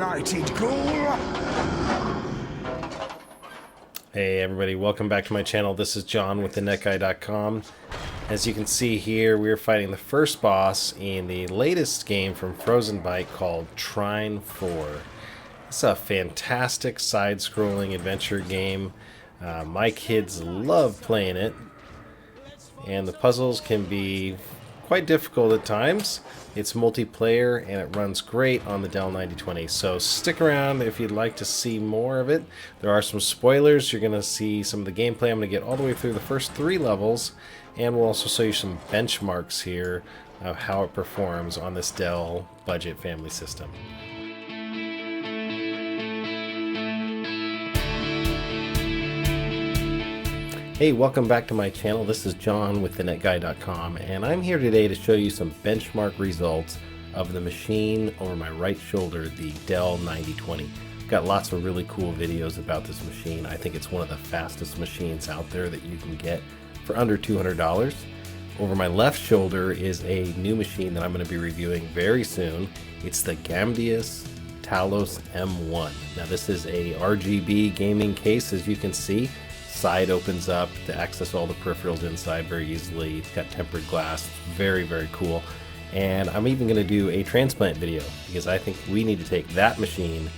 Rejuvenated, ghoul! Hey everybody, welcome back to my channel. This is John with thenetguy.com. As you can see here, we're fighting the first boss in the latest game from Frozenbyte called Trine 4. It's a fantastic side-scrolling adventure game. My kids love playing it, and the puzzles can be quite difficult at times. It's multiplayer and it runs great on the Dell 9020, so stick around if you'd like to see more of it. There are some spoilers. You're going to see some of the gameplay. I'm going to get all the way through the first 3 levels, and we'll also show you some benchmarks here of how it performs on this Dell budget family system. Hey, welcome back to my channel. This is John with thenetguy.com, and I'm here today to show you some benchmark results of the machine over my right shoulder, the Dell 9020. I've got lots of really cool videos about this machine. I think it's one of the fastest machines out there that you can get for under $200. Over my left shoulder is a new machine that I'm going to be reviewing very soon. It's the Amadeus Talos M1. Now this is a RGB gaming case, as you can see. Side opens up to access all the peripherals inside very easily. It's got tempered glass, very, very cool. And I'm even going to do a transplant video because I think we need to take that machine,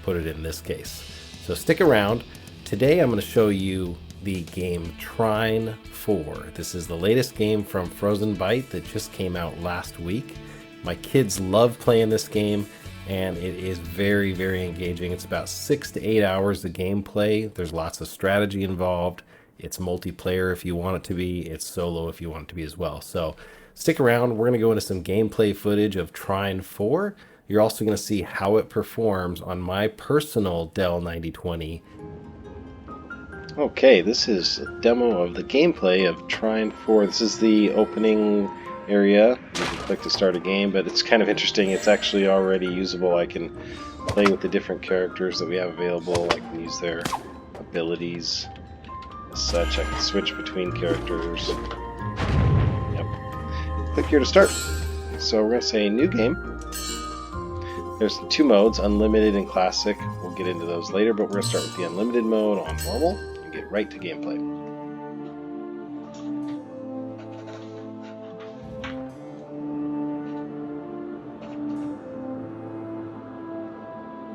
put it in this case. So stick around. Today I'm going to show you the game Trine 4. This is the latest game from Frozenbyte that just came out last week. My kids love playing this game, and it is very, very engaging. It's about 6 to 8 hours of gameplay. There's lots of strategy involved. It's multiplayer if you want it to be. It's solo if you want it to be as well. So stick around. We're going to go into some gameplay footage of Trine 4. You're also going to see how it performs on my personal Dell 9020. Okay, this is a demo of the gameplay of Trine 4. This is the opening area. You can click to start a game, but it's kind of interesting. It's actually already usable. I can play with the different characters that we have available. I can use their abilities as such. I can switch between characters. Yep. Click here to start. So we're going to say new game. There's 2 modes, unlimited and classic. We'll get into those later, but we're going to start with the unlimited mode on normal and get right to gameplay.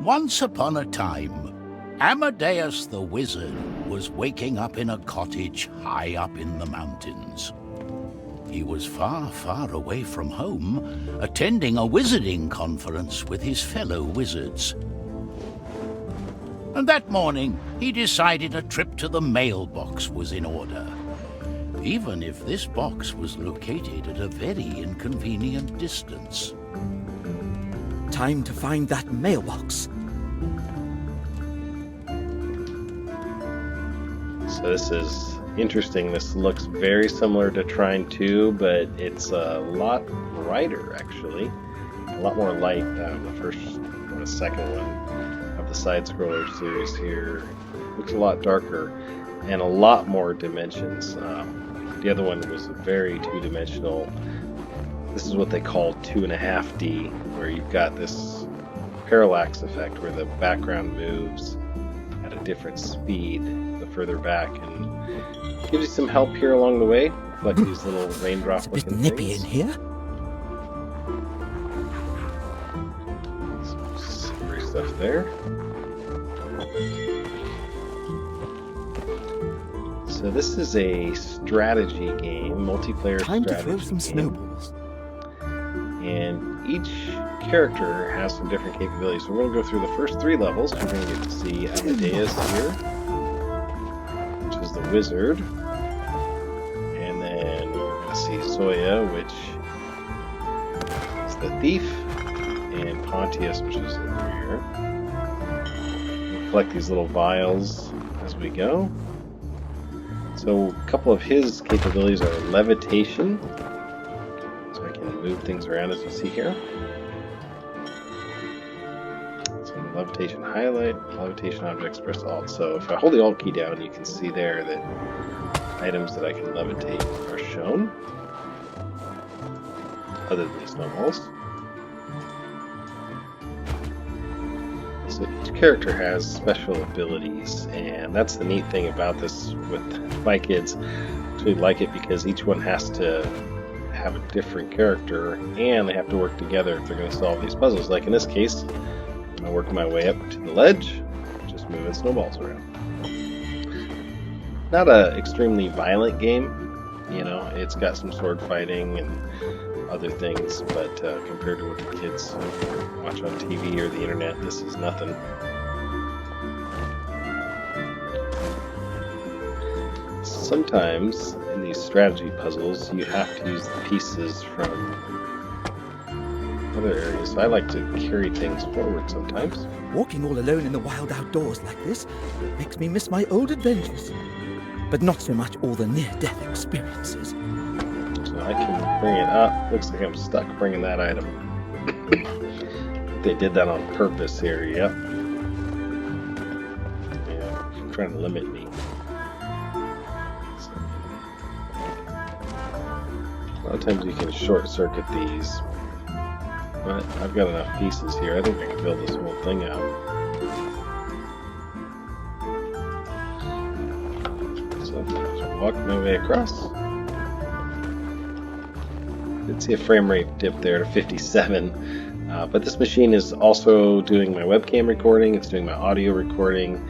Once upon a time, Amadeus the wizard was waking up in a cottage high up in the mountains. He was far, far away from home, attending a wizarding conference with his fellow wizards. And that morning, he decided a trip to the mailbox was in order, even if this box was located at a very inconvenient distance. Time to find that mailbox. So this is interesting. This looks very similar to Trine 2, but it's a lot brighter actually. A lot more light than the first or the second one of the side-scroller series here. Looks a lot darker and a lot more dimensions. The other one was very two-dimensional. This is what they call 2.5D, where you've got this parallax effect where the background moves at a different speed the further back, and gives you some help here along the way, like these little raindrop looking It's a bit nippy things. in here. Some slippery stuff there. So this is a strategy game, multiplayer Time to strategy throw some game. snowballs. And each character has some different capabilities. So we're going to go through the first 3 levels. We're going to get to see Amadeus here, which is the wizard. And then we're going to see Zoya, which is the thief, and Pontius, which is the warrior. We'll collect these little vials as we go. So a couple of his capabilities are levitation. Move things around as you see here. So levitation highlight, levitation objects, press Alt. So if I hold the Alt key down, you can see there that items that I can levitate are shown, other than snowballs. So each character has special abilities, and that's the neat thing about this with my kids. I actually like it because each one has to have a different character, and they have to work together if they're going to solve these puzzles. Like in this case, I'm working my way up to the ledge, just moving snowballs around. Not a extremely violent game, you know, it's got some sword fighting and other things, but compared to what the kids watch on TV or the internet, this is nothing. Sometimes in these strategy puzzles, you have to use the pieces from other areas. So I like to carry things forward sometimes. Walking all alone in the wild outdoors like this makes me miss my old adventures, but not so much all the near-death experiences. So I can bring it up. Looks like I'm stuck bringing that item. They did that on purpose here, yep. Yeah, trying to limit me. So, a lot of times you can short circuit these, but I've got enough pieces here. I think I can build this whole thing out. So I'll walk my way across. Did see a frame rate dip there to 57, but this machine is also doing my webcam recording, it's doing my audio recording,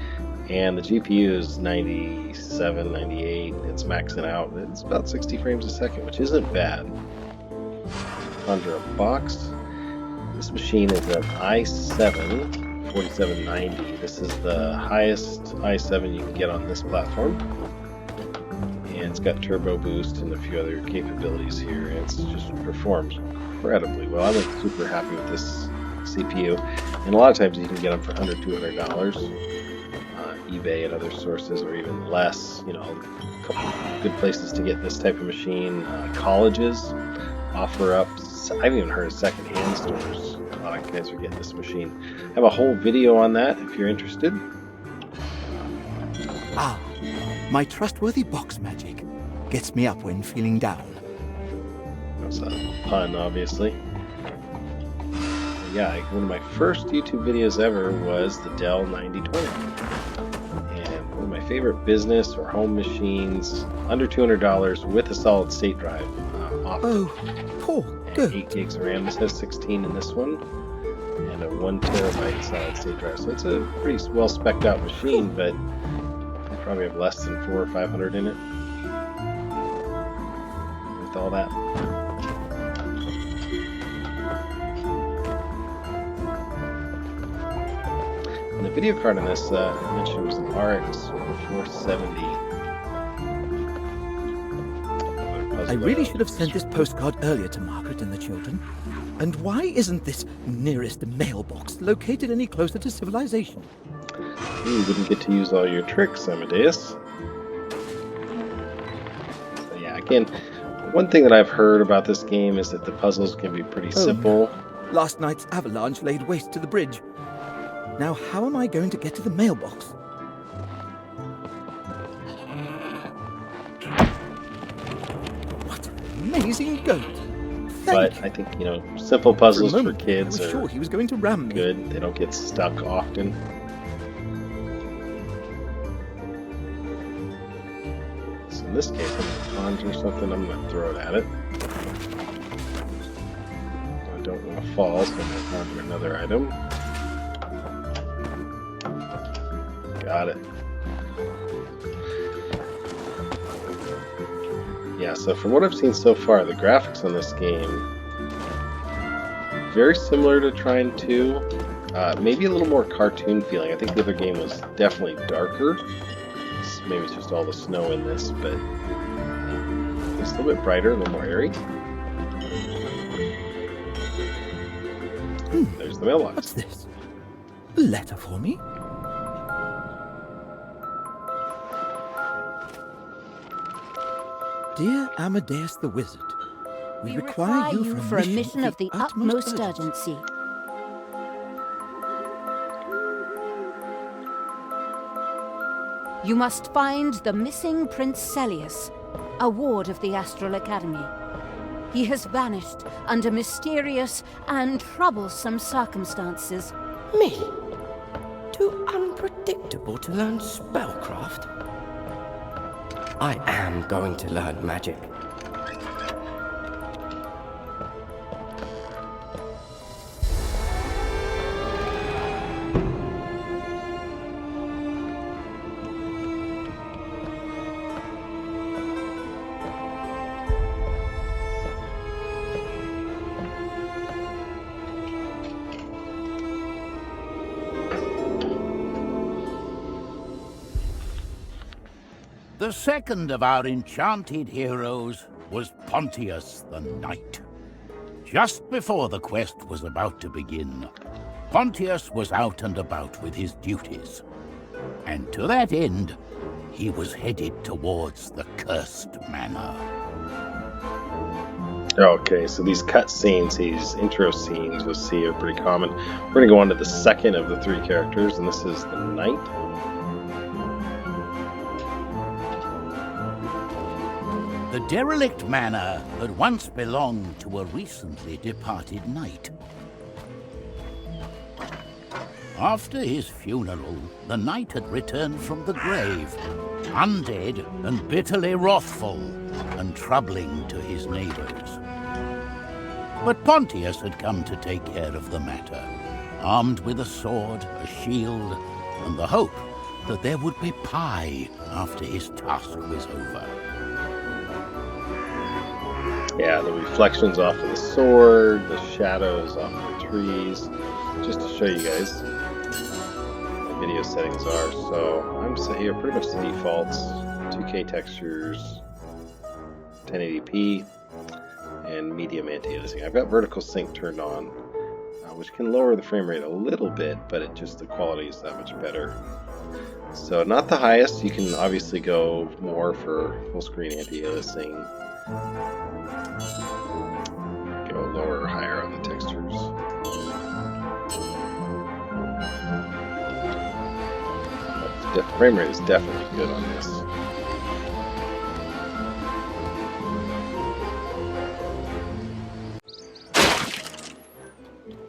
and the GPU is 97, 98, it's maxing out. It's about 60 frames a second, which isn't bad. Under a box, this machine is an i7 4790. This is the highest i7 you can get on this platform. And it's got turbo boost and a few other capabilities here. It just performs incredibly well. I'm like super happy with this CPU, and a lot of times you can get them for under $200. eBay and other sources, or even less. You know, a couple good places to get this type of machine. Colleges offer up. I haven't even heard of secondhand stores. A lot of guys are getting this machine. I have a whole video on that if you're interested. Ah, my trustworthy box magic gets me up when feeling down. That's a pun, obviously. Yeah, one of my first YouTube videos ever was the Dell 9020. And one of my favorite business or home machines, under $200 with a solid state drive. Oh, poor goat. 8 gigs of RAM. This has 16 in this one. And a 1 terabyte solid state drive. So it's a pretty well spec'd out machine, but I probably have less than 400 or 500 in it. With all that. And the video card on this, I mentioned, was an RX 470. I really should have sent this postcard earlier to Margaret and the children. And why isn't this nearest mailbox located any closer to civilization? You wouldn't get to use all your tricks, Amadeus. So yeah, again, one thing that I've heard about this game is that the puzzles can be pretty simple. No. Last night's avalanche laid waste to the bridge. Now how am I going to get to the mailbox? What an amazing goat! But I think, you know, simple puzzles for kids I was sure he was going to ram me. Good. They don't get stuck often. So in this case, I'm going to conjure something. I'm going to throw it at it. I don't want to fall, so I'm going to conjure another item. Got it. Yeah, so from what I've seen so far, the graphics on this game very similar to Trine 2, maybe a little more cartoon feeling. I think the other game was definitely darker. Maybe it's just all the snow in this, but it's a little bit brighter, a little more airy. There's the mailbox. What's this? A letter for me? Dear Amadeus the Wizard, we require you for a mission of the utmost urgency. You must find the missing Prince Celius, a ward of the Astral Academy. He has vanished under mysterious and troublesome circumstances. Me? Or to learn spellcraft? I am going to learn magic. The second of our enchanted heroes was Pontius the Knight. Just before the quest was about to begin, Pontius was out and about with his duties. And to that end, he was headed towards the Cursed Manor. Okay, so these cut scenes, these intro scenes, you'll see are pretty common. We're going to go on to the second of the three characters, and this is the Knight. The derelict manor had once belonged to a recently departed knight. After his funeral, the knight had returned from the grave, undead and bitterly wrathful, and troubling to his neighbors. But Pontius had come to take care of the matter, armed with a sword, a shield, and the hope that there would be pie after his task was over. Yeah, the reflections off of the sword, the shadows off of the trees, just to show you guys what the video settings are. So I'm set here pretty much the defaults, 2K textures, 1080p, and medium anti-aliasing. I've got vertical sync turned on, which can lower the frame rate a little bit, but the quality is that much better. So not the highest, you can obviously go more for full screen anti-aliasing. Go lower or higher on the textures. But the frame rate is definitely good on this.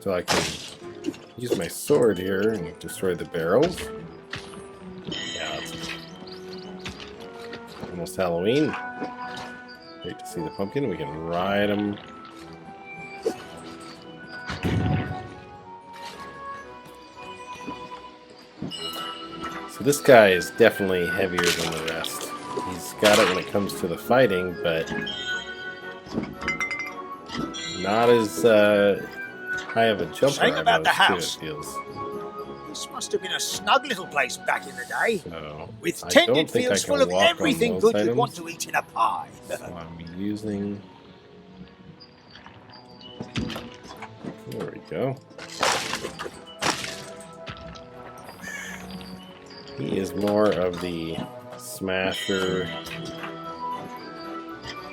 So I can use my sword here and destroy the barrels. Yeah, it's almost Halloween. Great to see the pumpkin. We can ride them. So this guy is definitely heavier than the rest. He's got it when it comes to the fighting, but not as high of a jump. Saying about the house. It feels. This must have been a snug little place back in the day, So with I tended don't think fields I can full of walk on everything those good you'd items. want to eat in a pie. So I'm using. There we go. He is more of the smasher.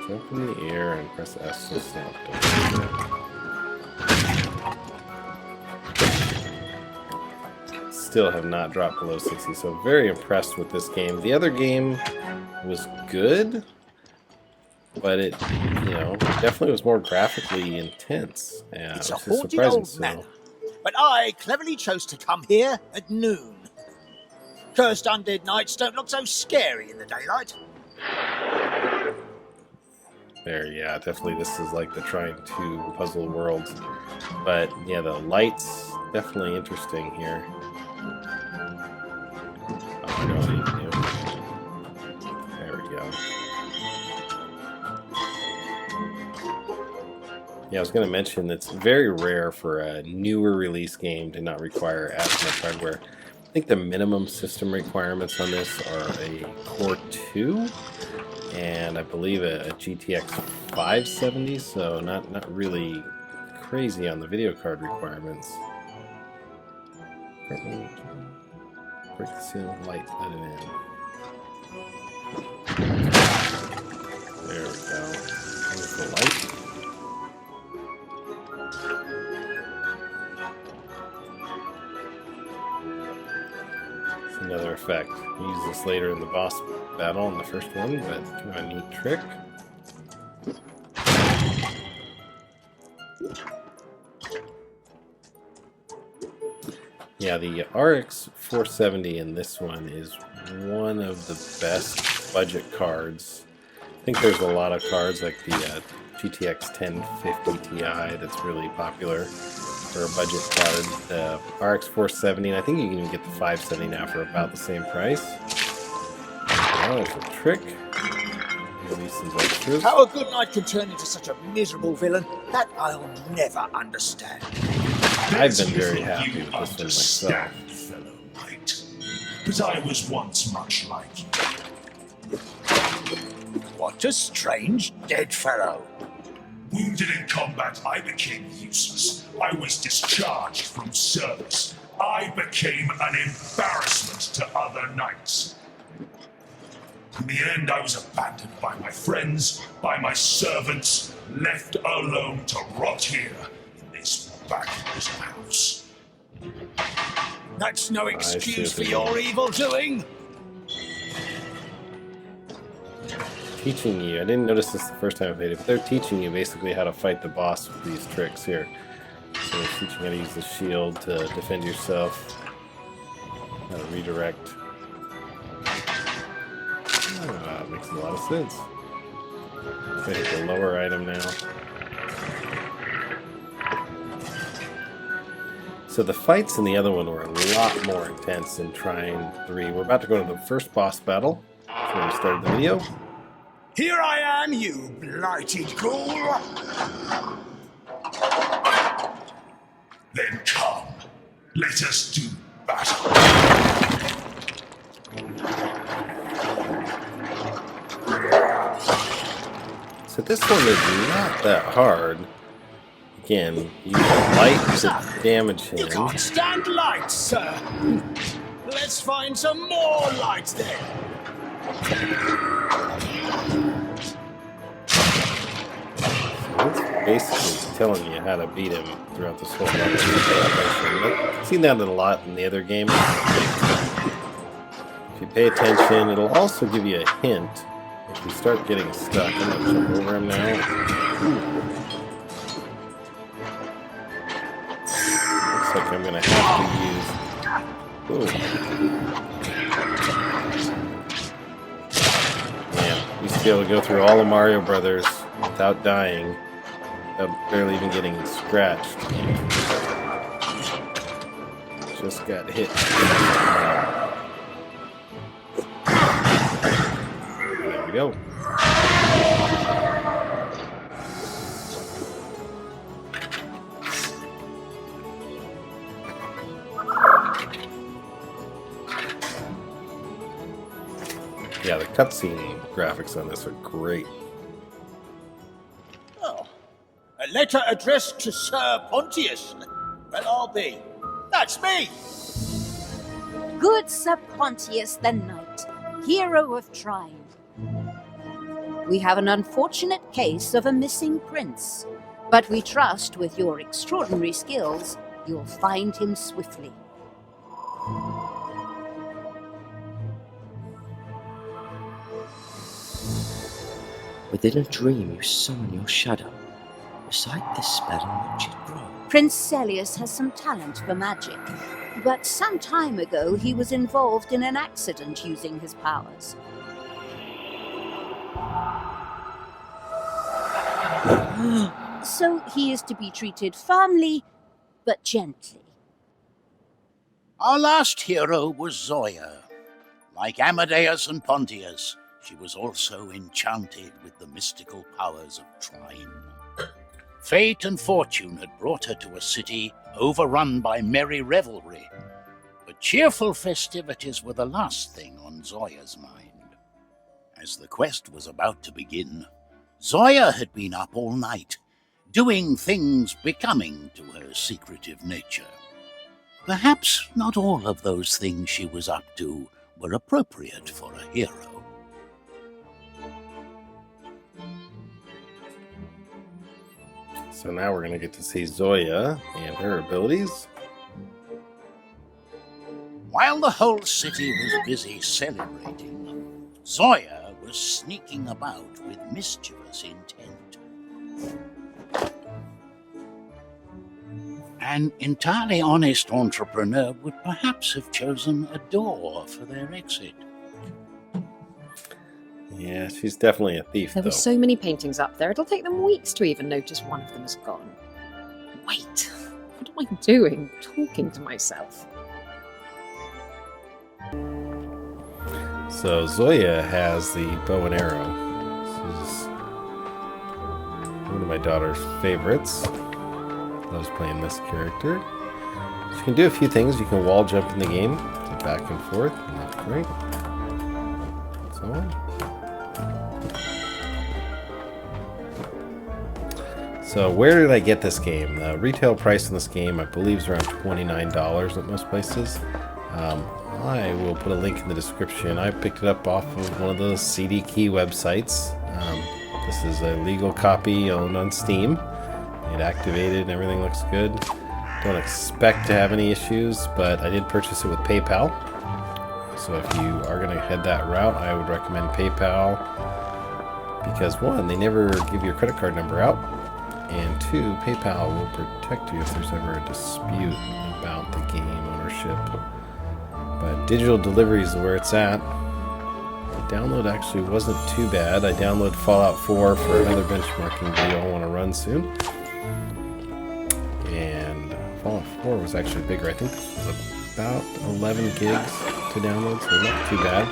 Jump in the air and press S to stop. Still have not dropped below 60, so very impressed with this game. The other game was good, but it, definitely was more graphically intense. Yeah, It's it a was just haunted surprising. old manor, but I cleverly chose to come here at noon. Cursed undead knights don't look so scary in the daylight. There, yeah, definitely this is like the Trine 2 puzzle world. But yeah, the lights, definitely interesting here. Oh, I know what I need to do. There we go. Yeah, I was going to mention it's very rare for a newer release game to not require as much hardware. I think the minimum system requirements on this are a Core 2 and I believe a GTX 570, so not really crazy on the video card requirements. Break the ceiling light, let it in. There we go. There's the light. It's another effect. We use this later in the boss battle in the first one, but kind of a neat trick. Yeah, the RX 470 in this one is one of the best budget cards. I think there's a lot of cards like the GTX 1050 Ti that's really popular for a budget card. The RX 470, and I think you can even get the 570 now for about the same price. Oh, it's a trick. Release some extras. How a good knight can turn into such a miserable villain, that I'll never understand. I've been very happy with this one myself. Fellow knight, but I was once much like you. What a strange dead fellow. Wounded in combat, I became useless. I was discharged from service. I became an embarrassment to other knights. In the end, I was abandoned by my friends, by my servants, left alone to rot here in this backwoods house. That's no excuse for your evil doing. Teaching you, I didn't notice this the first time I played it, but they're teaching you basically how to fight the boss with these tricks here. So they're teaching you how to use the shield to defend yourself, how to redirect. That makes a lot of sense. I hit the lower item now. So the fights in the other one were a lot more intense than Trine 3. We're about to go to the first boss battle. That's where we started the video. Here I am, you blighted ghoul. Then come, let us do battle. So this one is not that hard. Again, use light to damage him. You can't stand light, sir. Let's find some more light then. It's basically telling you how to beat him throughout this whole level. I've seen that a lot in the other games. If you pay attention, it'll also give you a hint if you start getting stuck. I'm going to jump over him now. Looks like I'm going to have to use... Man, used to be able to go through all of Mario Brothers without dying. Barely even getting scratched. Just got hit. There we go. Yeah, the cutscene graphics on this are great. A letter addressed to Sir Pontius. Well, I'll be. That's me. Good Sir Pontius the Knight, hero of Trine. We have an unfortunate case of a missing prince, but we trust with your extraordinary skills, you'll find him swiftly. Within a dream, you summon your shadow. Recite this spell and watch it grow. Prince Celius has some talent for magic, but some time ago he was involved in an accident using his powers. So he is to be treated firmly, but gently. Our last hero was Zoya. Like Amadeus and Pontius, she was also enchanted with the mystical powers of Trine. Fate and fortune had brought her to a city overrun by merry revelry, but cheerful festivities were the last thing on Zoya's mind. As the quest was about to begin, Zoya had been up all night, doing things becoming to her secretive nature. Perhaps not all of those things she was up to were appropriate for a hero. So now we're going to get to see Zoya and her abilities. While the whole city was busy celebrating, Zoya was sneaking about with mischievous intent. An entirely honest entrepreneur would perhaps have chosen a door for their exit. Yeah, she's definitely a thief, There though. were so many paintings up there, it'll take them weeks to even notice one of them is gone. Wait, what am I doing? Talking to myself. So Zoya has the bow and arrow. This is one of my daughter's favorites. Loves playing this character. She can do a few things. You can wall jump in the game, so back and forth, left, right, so on. So where did I get this game? The retail price in this game, I believe, is around $29 at most places. I will put a link in the description. I picked it up off of one of those CD Key websites. This is a legal copy owned on Steam. It activated and everything looks good. Don't expect to have any issues, but I did purchase it with PayPal. So if you are going to head that route, I would recommend PayPal. Because one, they never give your credit card number out. And two, PayPal will protect you if there's ever a dispute about the game ownership. But digital delivery is where it's at. The download actually wasn't too bad. I downloaded Fallout 4 for another benchmarking video I want to run soon. And Fallout 4 was actually bigger. I think this was about 11 gigs to download, so not too bad.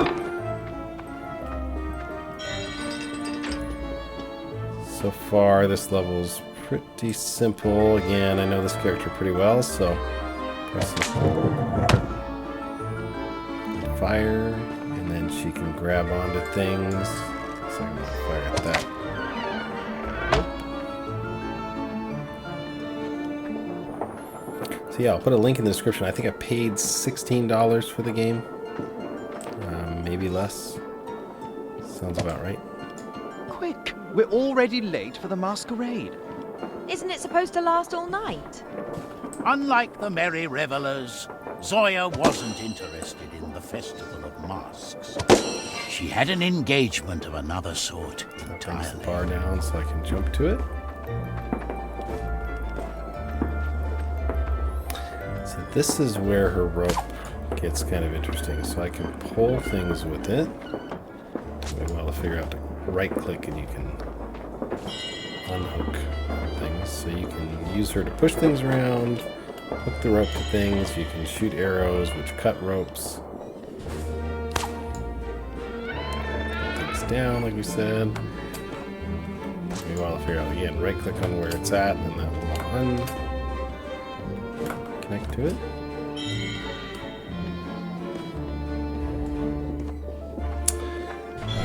So far, this level's pretty simple. Again, I know this character pretty well, so press and hold. Fire, and then she can grab onto things. So I'm gonna fire at that. So yeah, I'll put a link in the description. I think I paid $16 for the game. Maybe less. Sounds about right. Quick! We're already late for the masquerade. Isn't it supposed to last all night? Unlike the merry revelers, Zoya wasn't interested in the Festival of Masks. She had an engagement of another sort Brings the entirely. bar down so I can jump to it. So this is where her rope gets kind of interesting. So I can pull things with it. Wait a while to figure out to right click and you can unhook things. So you can use her to push things around, hook the rope to things. You can shoot arrows which cut ropes. Put things down like we said. Maybe while I figure out again, right click on where it's at and that will connect to it.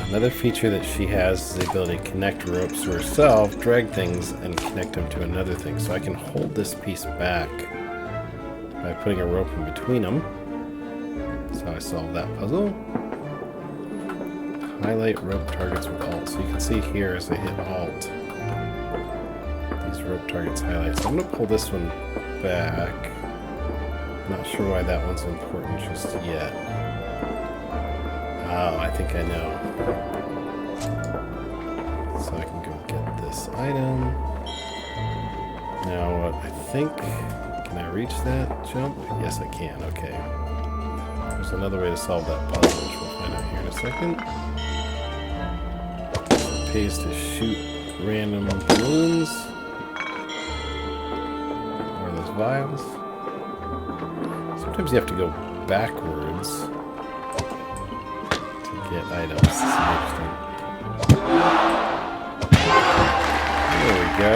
Another feature that she has is the ability to connect ropes to herself, drag things, and connect them to another thing. So I can hold this piece back by putting a rope in between them. That's how I solve that puzzle. Highlight rope targets with Alt. So you can see here as I hit Alt, these rope targets highlight. So I'm going to pull this one back. Not sure why that one's important just yet. Oh, I think I know. So I can go get this item. Now, what I think... Can I reach that jump? Yes, I can. Okay. There's another way to solve that puzzle, which we'll find out here in a second. It pays to shoot random balloons. Or those vials. Sometimes you have to go backwards to get items. This is interesting. There we go.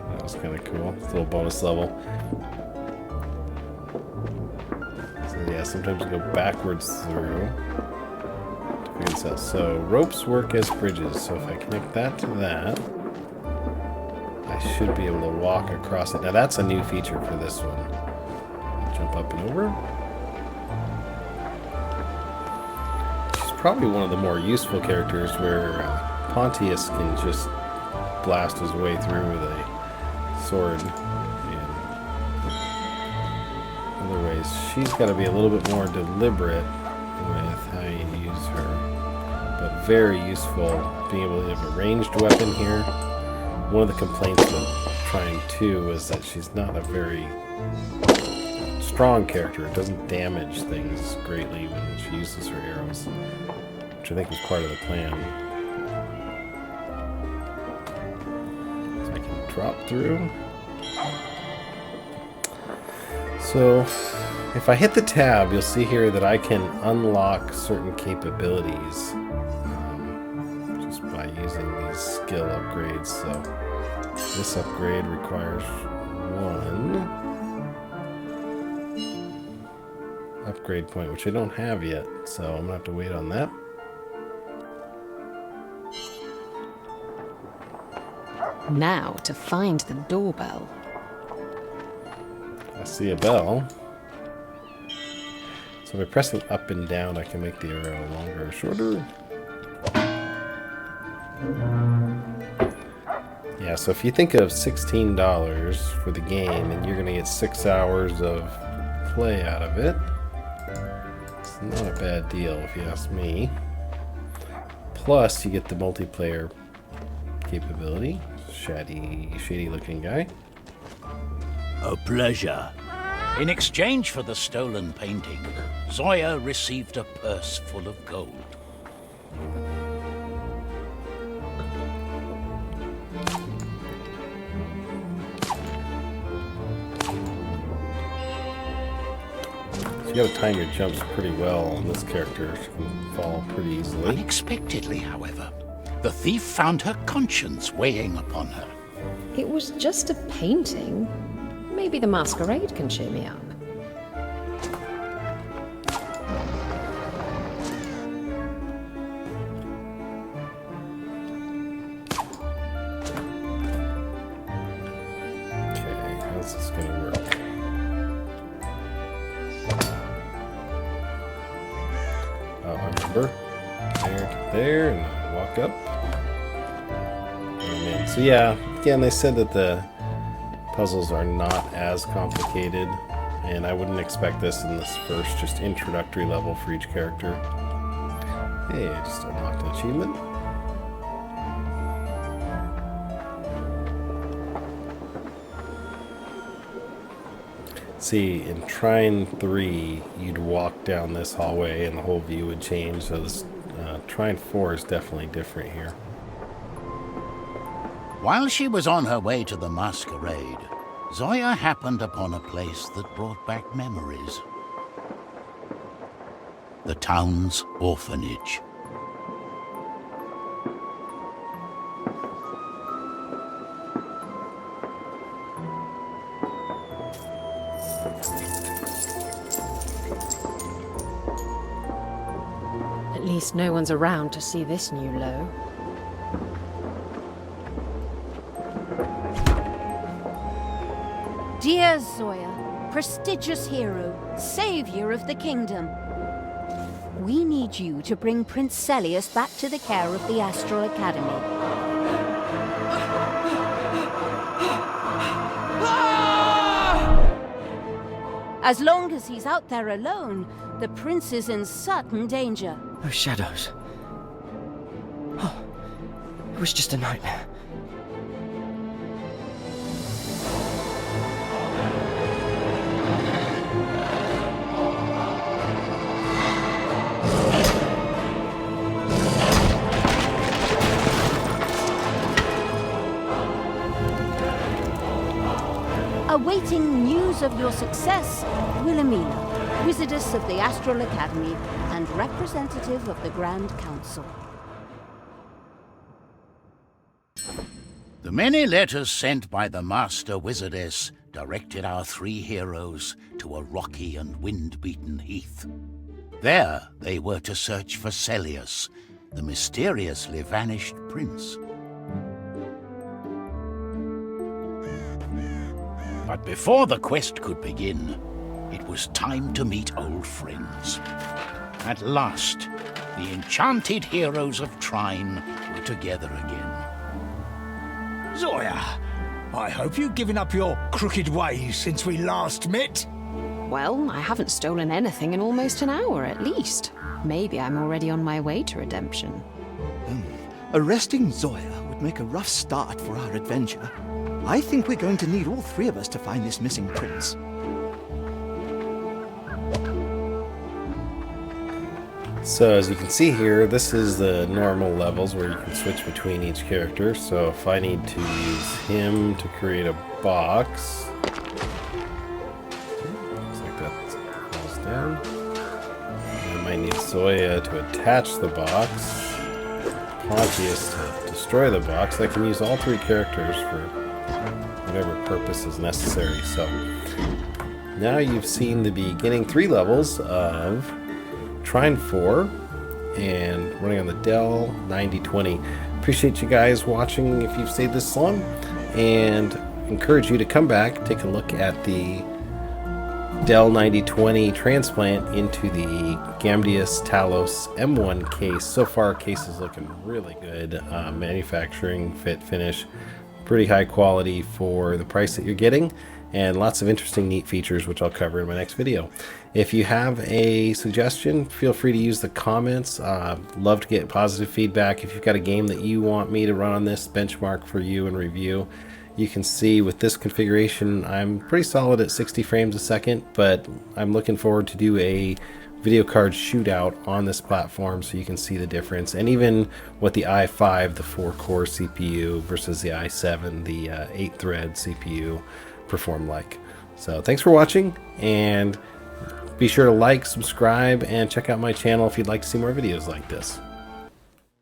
That was kind of cool. It's a little bonus level. So yeah, sometimes you go backwards through to figure this out. So ropes work as bridges. So if I connect that to that, I should be able to walk across it. Now that's a new feature for this one. Jump up and over. She's probably one of the more useful characters where Pontius can just blast his way through with a sword. And other ways, she's got to be a little bit more deliberate with how you use her. But very useful being able to have a ranged weapon here. one of the complaints with Trine 2 is that she's not a very strong character. It doesn't damage things greatly when she uses her arrows, which I think was part of the plan. So I can drop through. So if I hit the tab, you'll see here that I can unlock certain capabilities just by using these skill upgrades. So this upgrade requires one upgrade point, which I don't have yet, so I'm gonna have to wait on that. Now to find the doorbell. I see a bell. So by pressing up and down, I can make the arrow longer or shorter. Yeah, so if you think of $16 for the game and you're gonna get 6 hours of play out of it, it's not a bad deal if you ask me. Plus, you get the multiplayer capability. Shady looking guy. A pleasure. In exchange for the stolen painting, Zoya received a purse full of gold. So you gotta time your jumps pretty well on this character. She can fall pretty easily. Unexpectedly, however, the thief found her conscience weighing upon her. It was just a painting. Maybe the masquerade can cheer me up. Okay, how's this gonna work? Oh, I remember. There to there, and I walk up. Oh man, so yeah, again, they said that the puzzles are not as complicated, and I wouldn't expect this in this first just introductory level for each character. Hey, I just unlocked an achievement. See, in Trine 3, you'd walk down this hallway and the whole view would change, so this Trine 4 is definitely different here. While she was on her way to the masquerade, Zoya happened upon a place that brought back memories. The town's orphanage. At least no one's around to see this new low. Dear Zoya, prestigious hero, savior of the kingdom, we need you to bring Prince Celius back to the care of the Astral Academy. As long as he's out there alone, the prince is in certain danger. Those shadows. Oh, it was just a nightmare. Awaiting news of your success, Wilhelmina, Wizardess of the Astral Academy and representative of the Grand Council. The many letters sent by the Master Wizardess directed our three heroes to a rocky and wind-beaten heath. There they were to search for Celius, the mysteriously vanished prince. But before the quest could begin, it was time to meet old friends. At last, the enchanted heroes of Trine were together again. Zoya, I hope you've given up your crooked ways since we last met. Well, I haven't stolen anything in almost an hour, at least. Maybe I'm already on my way to redemption. Arresting Zoya would make a rough start for our adventure. I think we're going to need all three of us to find this missing prince. So as you can see here, this is the normal levels where you can switch between each character. So if I need to use him to create a box, looks like that falls down. I might need Zoya to attach the box, Pontius to destroy the box. I can use all three characters for whatever purpose is necessary. So now you've seen the beginning 3 levels of Trine 4 and running on the Dell 9020. Appreciate you guys watching if you've stayed this long, and encourage you to come back, take a look at the Dell 9020 transplant into the Amadeus Talos M1 case. So far, case is looking really good. Manufacturing, fit, finish, pretty high quality for the price that you're getting, and lots of interesting, neat features, which I'll cover in my next video. If you have a suggestion, feel free to use the comments. Love to get positive feedback. If you've got a game that you want me to run on this benchmark for you and review, you can see with this configuration, I'm pretty solid at 60 frames a second, but I'm looking forward to do a video card shootout on this platform so you can see the difference, and even what the i5, the 4-core CPU, versus the i7, the 8-thread CPU, perform like. So thanks for watching, and be sure to like, subscribe, and check out my channel if you'd like to see more videos like this.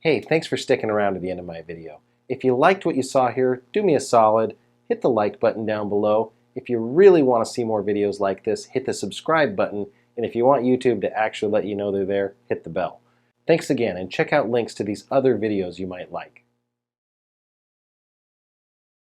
Hey, thanks for sticking around to the end of my video. If you liked what you saw here, do me a solid, hit the like button down below. If you really want to see more videos like this, hit the subscribe button, and if you want YouTube to actually let you know they're there, hit the bell. Thanks again, and check out links to these other videos you might like.